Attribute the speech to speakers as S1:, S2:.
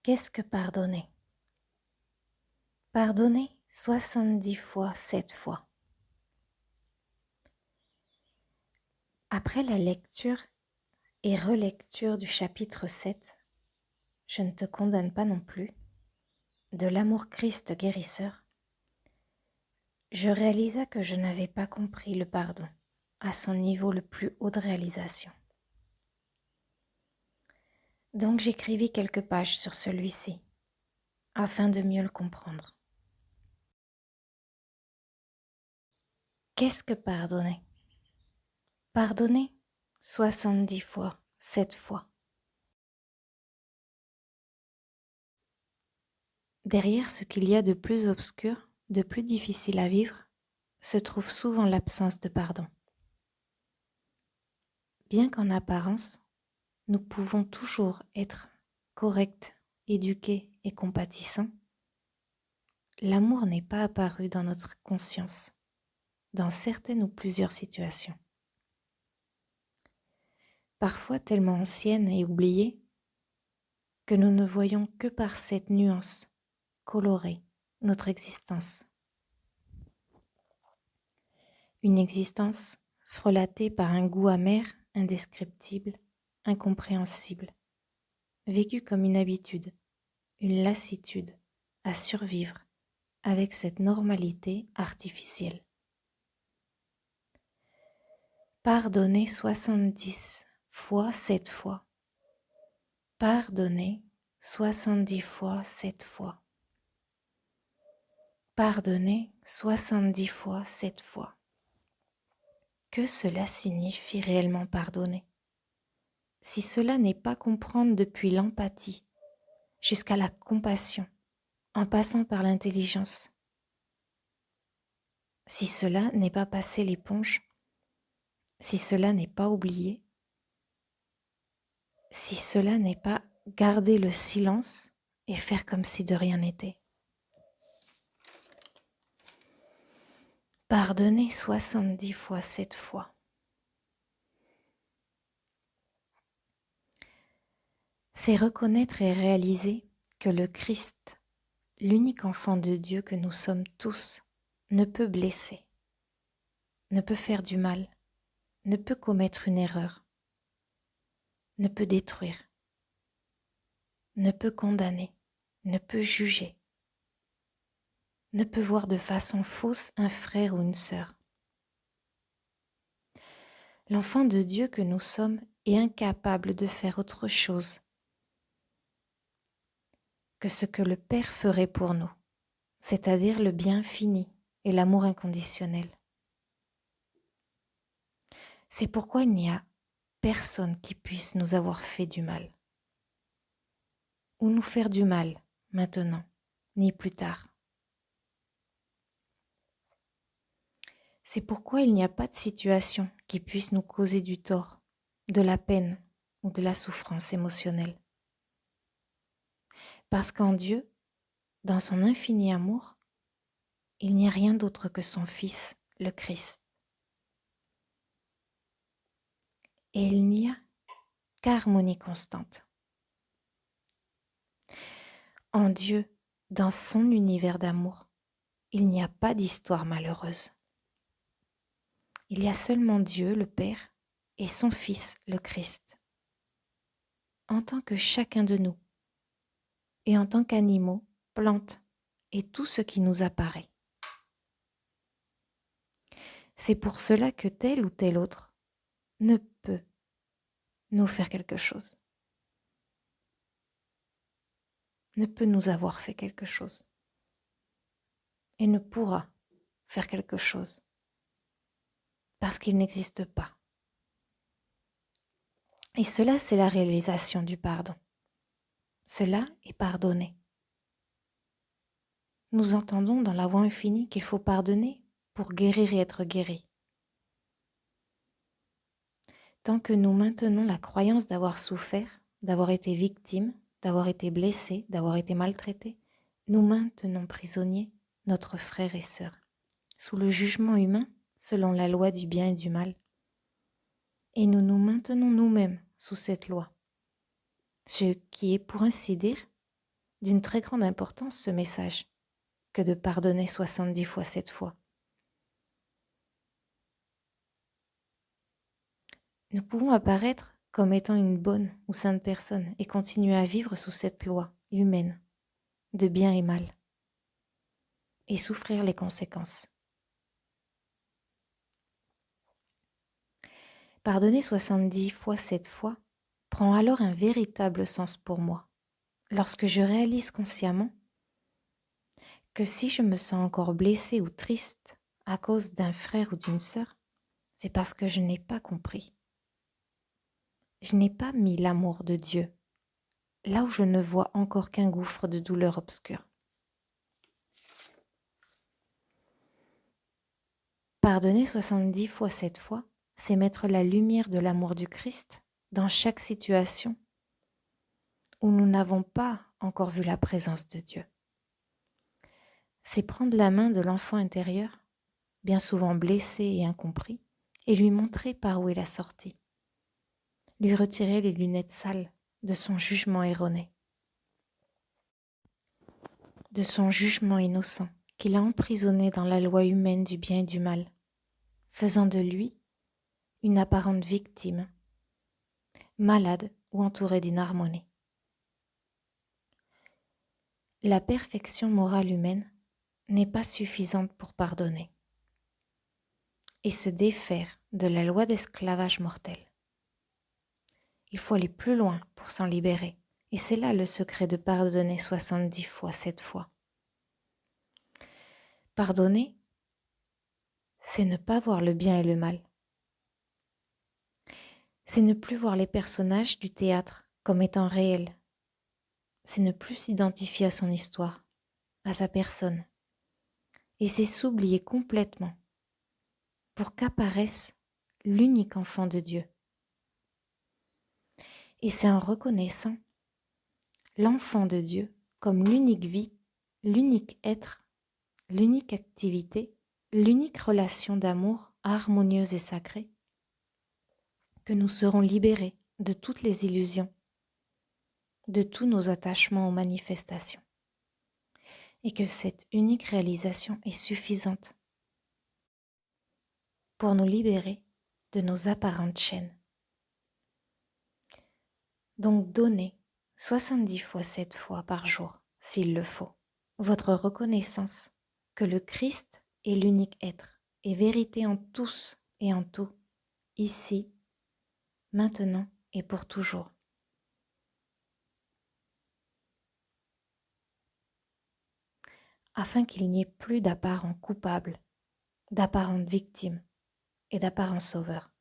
S1: Qu'est-ce que pardonner? Pardonner 70 fois 7 fois. Après la lecture et relecture du chapitre 7, je ne te condamne pas non plus, de l'amour Christ guérisseur, je réalisa que je n'avais pas compris le pardon à son niveau le plus haut de réalisation. Donc j'écrivis quelques pages sur celui-ci, afin de mieux le comprendre. Qu'est-ce que pardonner? Pardonner 70 fois 7 fois. Derrière ce qu'il y a de plus obscur, de plus difficile à vivre, se trouve souvent l'absence de pardon. Bien qu'en apparence, nous pouvons toujours être corrects, éduqués et compatissants, l'amour n'est pas apparu dans notre conscience, dans certaines ou plusieurs situations. Parfois tellement anciennes et oubliées, que nous ne voyons que par cette nuance colorer notre existence. Une existence frelatée par un goût amer, indescriptible, incompréhensible, vécue comme une habitude, une lassitude à survivre avec cette normalité artificielle. Pardonner 70 fois 7 fois. Pardonner 70 fois 7 fois. Pardonner 70 fois 7 fois. Que cela signifie réellement pardonner? Si cela n'est pas comprendre depuis l'empathie jusqu'à la compassion, en passant par l'intelligence, si cela n'est pas passer l'éponge, si cela n'est pas oublier, si cela n'est pas garder le silence et faire comme si de rien n'était. Pardonner 70 fois 7 fois. C'est reconnaître et réaliser que le Christ, l'unique enfant de Dieu que nous sommes tous, ne peut blesser, ne peut faire du mal, ne peut commettre une erreur, ne peut détruire, ne peut condamner, ne peut juger, ne peut voir de façon fausse un frère ou une sœur. L'enfant de Dieu que nous sommes est incapable de faire autre chose que ce que le Père ferait pour nous, c'est-à-dire le bien fini et l'amour inconditionnel. C'est pourquoi il n'y a personne qui puisse nous avoir fait du mal, ou nous faire du mal maintenant, ni plus tard. C'est pourquoi il n'y a pas de situation qui puisse nous causer du tort, de la peine ou de la souffrance émotionnelle. Parce qu'en Dieu, dans son infini amour, il n'y a rien d'autre que son Fils, le Christ. Et il n'y a qu'harmonie constante. En Dieu, dans son univers d'amour, il n'y a pas d'histoire malheureuse. Il y a seulement Dieu, le Père, et son Fils, le Christ. En tant que chacun de nous, et en tant qu'animaux, plantes, et tout ce qui nous apparaît. C'est pour cela que tel ou tel autre ne peut nous faire quelque chose, ne peut nous avoir fait quelque chose, et ne pourra faire quelque chose, parce qu'il n'existe pas. Et cela, c'est la réalisation du pardon. Cela est pardonner. Nous entendons dans la voix infinie qu'il faut pardonner pour guérir et être guéri. Tant que nous maintenons la croyance d'avoir souffert, d'avoir été victime, d'avoir été blessé, d'avoir été maltraité, nous maintenons prisonniers notre frère et sœur, sous le jugement humain selon la loi du bien et du mal. Et nous nous maintenons nous-mêmes sous cette loi, ce qui est pour ainsi dire d'une très grande importance ce message que de pardonner 70 fois 7 fois. Nous pouvons apparaître comme étant une bonne ou sainte personne et continuer à vivre sous cette loi humaine de bien et mal et souffrir les conséquences. Pardonner 70 fois 7 fois prend alors un véritable sens pour moi, lorsque je réalise consciemment que si je me sens encore blessée ou triste à cause d'un frère ou d'une sœur, c'est parce que je n'ai pas compris. Je n'ai pas mis l'amour de Dieu là où je ne vois encore qu'un gouffre de douleur obscure. Pardonner 70 fois 7 fois, c'est mettre la lumière de l'amour du Christ dans chaque situation où nous n'avons pas encore vu la présence de Dieu. C'est prendre la main de l'enfant intérieur, bien souvent blessé et incompris, et lui montrer par où est la sortie. Lui retirer les lunettes sales de son jugement erroné, de son jugement innocent qu'il a emprisonné dans la loi humaine du bien et du mal, faisant de lui une apparente victime, malade ou entourée d'inharmonie. La perfection morale humaine n'est pas suffisante pour pardonner et se défaire de la loi d'esclavage mortel. Il faut aller plus loin pour s'en libérer, et c'est là le secret de pardonner 70 fois 7 fois. Pardonner, c'est ne pas voir le bien et le mal. C'est ne plus voir les personnages du théâtre comme étant réels. C'est ne plus s'identifier à son histoire, à sa personne. Et c'est s'oublier complètement pour qu'apparaisse l'unique enfant de Dieu. Et c'est en reconnaissant l'enfant de Dieu comme l'unique vie, l'unique être, l'unique activité, l'unique relation d'amour harmonieuse et sacrée, que nous serons libérés de toutes les illusions, de tous nos attachements aux manifestations, et que cette unique réalisation est suffisante pour nous libérer de nos apparentes chaînes. Donc donnez 70 fois 7 fois par jour, s'il le faut, votre reconnaissance que le Christ est l'unique être et vérité en tous et en tout, ici, maintenant et pour toujours. Afin qu'il n'y ait plus d'apparents coupables, d'apparentes victimes et d'apparents sauveurs.